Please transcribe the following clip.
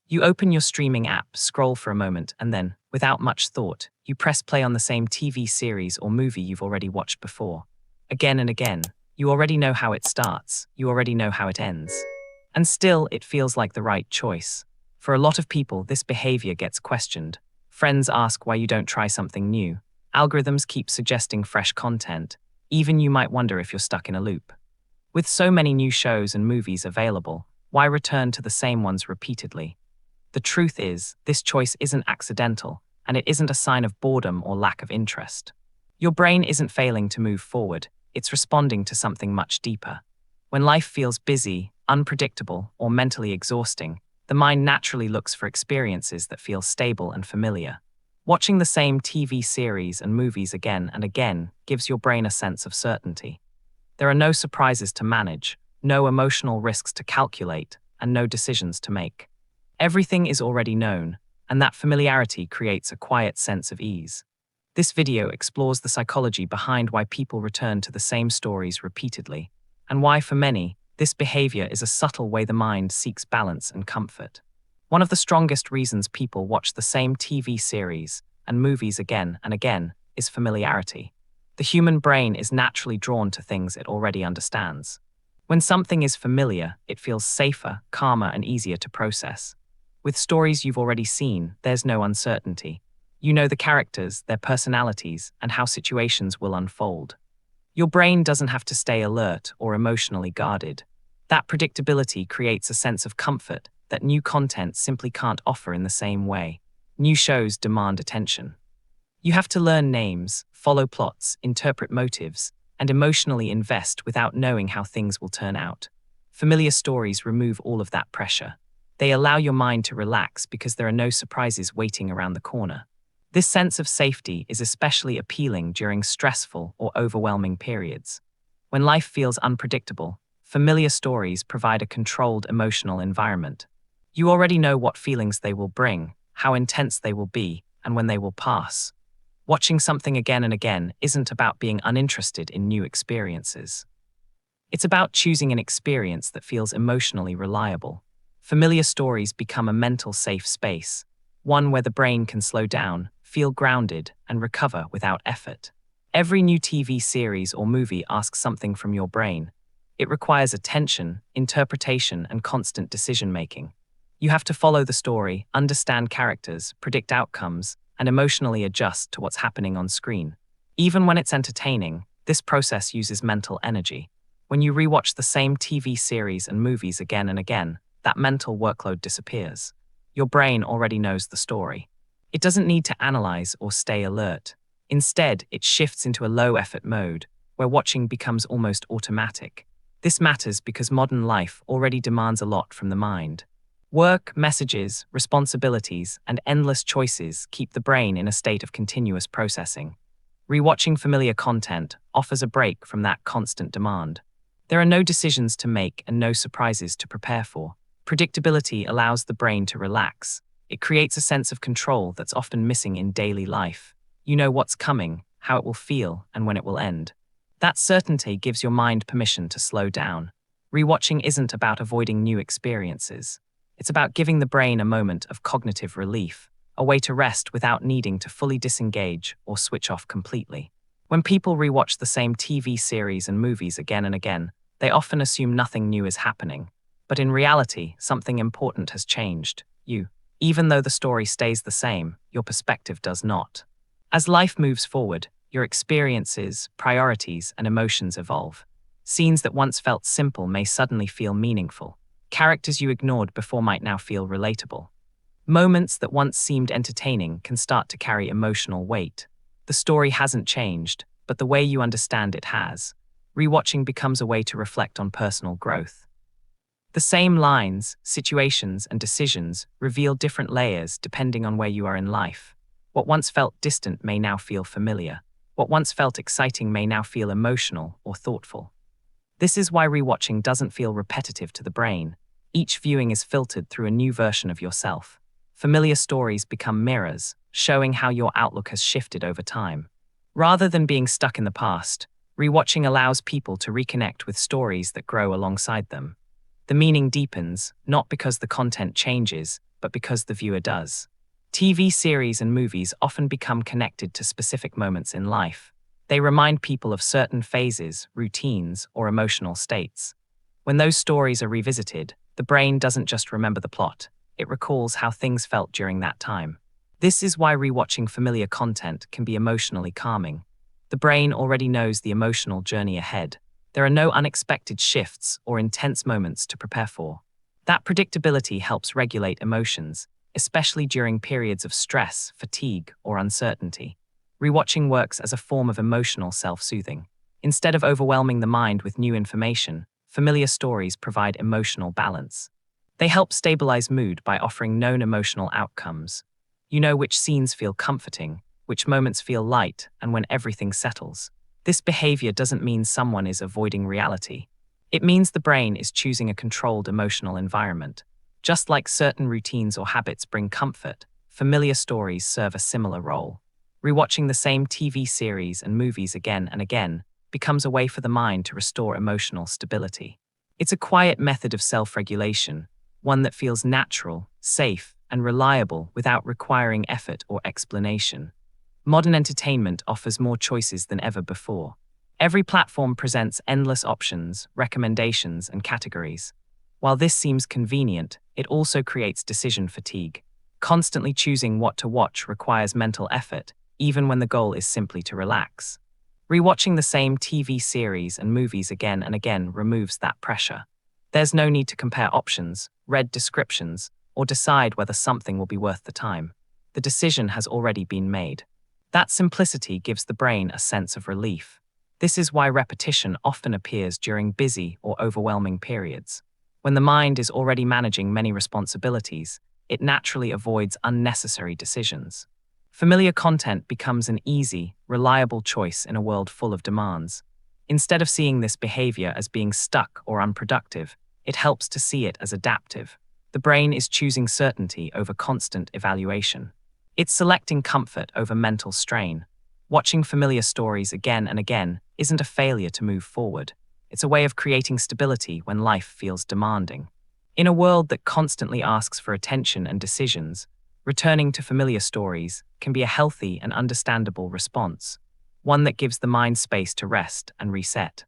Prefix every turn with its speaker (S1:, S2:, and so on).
S1: You open your streaming app, scroll for a moment, and then, without much thought, you press play on the same TV series or movie you've already watched before. Again and again, you already know how it starts, you already know how it ends. And still, it feels like the right choice. For a lot of people, this behavior gets questioned. Friends ask why you don't try something new. Algorithms keep suggesting fresh content. Even you might wonder if you're stuck in a loop. With so many new shows and movies available, why return to the same ones repeatedly? The truth is, this choice isn't accidental, and it isn't a sign of boredom or lack of interest. Your brain isn't failing to move forward, it's responding to something much deeper. When life feels busy, unpredictable, or mentally exhausting, the mind naturally looks for experiences that feel stable and familiar. Watching the same TV series and movies again and again gives your brain a sense of certainty. There are no surprises to manage, no emotional risks to calculate, and no decisions to make. Everything is already known, and that familiarity creates a quiet sense of ease. This video explores the psychology behind why people return to the same stories repeatedly, and why, for many, this behavior is a subtle way the mind seeks balance and comfort. One of the strongest reasons people watch the same TV series and movies again and again is familiarity. The human brain is naturally drawn to things it already understands. When something is familiar, it feels safer, calmer, and easier to process. With stories you've already seen, there's no uncertainty. You know the characters, their personalities, and how situations will unfold. Your brain doesn't have to stay alert or emotionally guarded. That predictability creates a sense of comfort that new content simply can't offer in the same way. New shows demand attention. You have to learn names, follow plots, interpret motives, and emotionally invest without knowing how things will turn out. Familiar stories remove all of that pressure. They allow your mind to relax because there are no surprises waiting around the corner. This sense of safety is especially appealing during stressful or overwhelming periods. When life feels unpredictable, familiar stories provide a controlled emotional environment. You already know what feelings they will bring, how intense they will be, and when they will pass. Watching something again and again isn't about being uninterested in new experiences. It's about choosing an experience that feels emotionally reliable. Familiar stories become a mental safe space, one where the brain can slow down, feel grounded, and recover without effort. Every new TV series or movie asks something from your brain. It requires attention, interpretation, and constant decision-making. You have to follow the story, understand characters, predict outcomes, and emotionally adjust to what's happening on screen. Even when it's entertaining, this process uses mental energy. When you rewatch the same TV series and movies again and again, that mental workload disappears. Your brain already knows the story. It doesn't need to analyze or stay alert. Instead, it shifts into a low-effort mode, where watching becomes almost automatic. This matters because modern life already demands a lot from the mind. Work, messages, responsibilities, and endless choices keep the brain in a state of continuous processing. Rewatching familiar content offers a break from that constant demand. There are no decisions to make and no surprises to prepare for. Predictability allows the brain to relax. It creates a sense of control that's often missing in daily life. You know what's coming, how it will feel, and when it will end. That certainty gives your mind permission to slow down. Rewatching isn't about avoiding new experiences. It's about giving the brain a moment of cognitive relief, a way to rest without needing to fully disengage or switch off completely. When people rewatch the same TV series and movies again and again, they often assume nothing new is happening. But in reality, something important has changed. Even though the story stays the same, your perspective does not. As life moves forward, your experiences, priorities, and emotions evolve. Scenes that once felt simple may suddenly feel meaningful. Characters you ignored before might now feel relatable. Moments that once seemed entertaining can start to carry emotional weight. The story hasn't changed, but the way you understand it has. Rewatching becomes a way to reflect on personal growth. The same lines, situations, and decisions reveal different layers depending on where you are in life. What once felt distant may now feel familiar. What once felt exciting may now feel emotional or thoughtful. This is why rewatching doesn't feel repetitive to the brain. Each viewing is filtered through a new version of yourself. Familiar stories become mirrors, showing how your outlook has shifted over time. Rather than being stuck in the past, rewatching allows people to reconnect with stories that grow alongside them. The meaning deepens, not because the content changes, but because the viewer does. TV series and movies often become connected to specific moments in life. They remind people of certain phases, routines, or emotional states. When those stories are revisited, the brain doesn't just remember the plot, it recalls how things felt during that time. This is why rewatching familiar content can be emotionally calming. The brain already knows the emotional journey ahead. There are no unexpected shifts or intense moments to prepare for. That predictability helps regulate emotions, especially during periods of stress, fatigue, or uncertainty. Rewatching works as a form of emotional self-soothing. Instead of overwhelming the mind with new information, familiar stories provide emotional balance. They help stabilize mood by offering known emotional outcomes. You know which scenes feel comforting, which moments feel light, and when everything settles. This behavior doesn't mean someone is avoiding reality. It means the brain is choosing a controlled emotional environment. Just like certain routines or habits bring comfort, familiar stories serve a similar role. Rewatching the same TV series and movies again and again becomes a way for the mind to restore emotional stability. It's a quiet method of self-regulation, one that feels natural, safe, and reliable without requiring effort or explanation. Modern entertainment offers more choices than ever before. Every platform presents endless options, recommendations, and categories. While this seems convenient, it also creates decision fatigue. Constantly choosing what to watch requires mental effort, even when the goal is simply to relax. Rewatching the same TV series and movies again and again removes that pressure. There's no need to compare options, read descriptions, or decide whether something will be worth the time. The decision has already been made. That simplicity gives the brain a sense of relief. This is why repetition often appears during busy or overwhelming periods. When the mind is already managing many responsibilities, it naturally avoids unnecessary decisions. Familiar content becomes an easy, reliable choice in a world full of demands. Instead of seeing this behavior as being stuck or unproductive, it helps to see it as adaptive. The brain is choosing certainty over constant evaluation. It's selecting comfort over mental strain. Watching familiar stories again and again isn't a failure to move forward. It's a way of creating stability when life feels demanding. In a world that constantly asks for attention and decisions, returning to familiar stories can be a healthy and understandable response, one that gives the mind space to rest and reset.